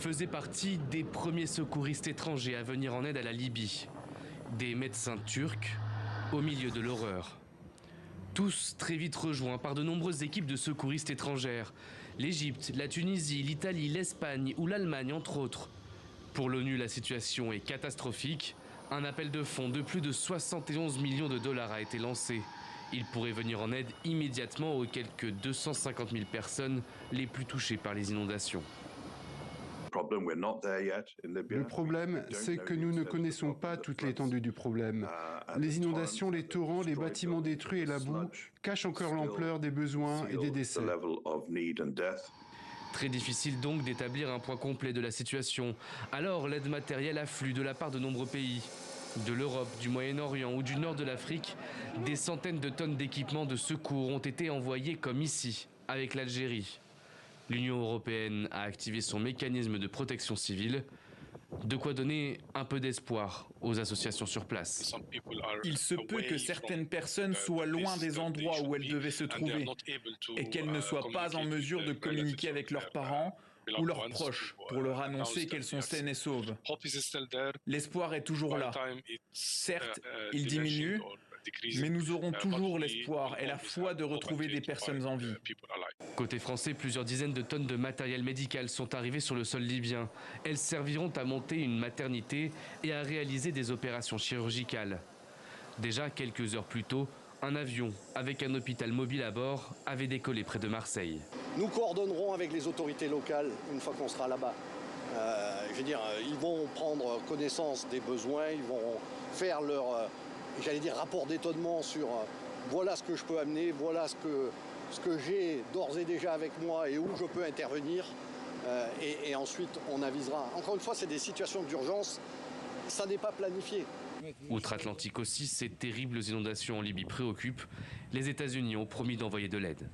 faisait partie des premiers secouristes étrangers à venir en aide à la Libye. Des médecins turcs au milieu de l'horreur. Tous très vite rejoints par de nombreuses équipes de secouristes étrangères. L'Égypte, la Tunisie, l'Italie, l'Espagne ou l'Allemagne entre autres. Pour l'ONU, la situation est catastrophique. Un appel de fonds de plus de 71 millions de dollars a été lancé. Il pourrait venir en aide immédiatement aux quelques 250 000 personnes les plus touchées par les inondations. Le problème, c'est que nous ne connaissons pas toute l'étendue du problème. Les inondations, les torrents, les bâtiments détruits et la boue cachent encore l'ampleur des besoins et des décès. Très difficile donc d'établir un point complet de la situation. Alors l'aide matérielle afflue de la part de nombreux pays. De l'Europe, du Moyen-Orient ou du nord de l'Afrique, des centaines de tonnes d'équipements de secours ont été envoyés comme ici, avec l'Algérie. L'Union européenne a activé son mécanisme de protection civile. De quoi donner un peu d'espoir aux associations sur place. Il se peut que certaines personnes soient loin des endroits où elles devaient se trouver et qu'elles ne soient pas en mesure de communiquer avec leurs parents ou leurs proches pour leur annoncer qu'elles sont saines et sauves. L'espoir est toujours là. Certes, il diminue, mais nous aurons toujours l'espoir et la foi de retrouver des personnes en vie. Côté français, plusieurs dizaines de tonnes de matériel médical sont arrivées sur le sol libyen. Elles serviront à monter une maternité et à réaliser des opérations chirurgicales. Déjà quelques heures plus tôt, un avion avec un hôpital mobile à bord avait décollé près de Marseille. Nous coordonnerons avec les autorités locales une fois qu'on sera là-bas. Ils vont prendre connaissance des besoins, ils vont faire leur rapport d'étonnement sur voilà ce que je peux amener, voilà ce que j'ai d'ores et déjà avec moi et où je peux intervenir. Et ensuite, on avisera. Encore une fois, c'est des situations d'urgence, ça n'est pas planifié. Outre-Atlantique aussi, ces terribles inondations en Libye préoccupent. Les États-Unis ont promis d'envoyer de l'aide.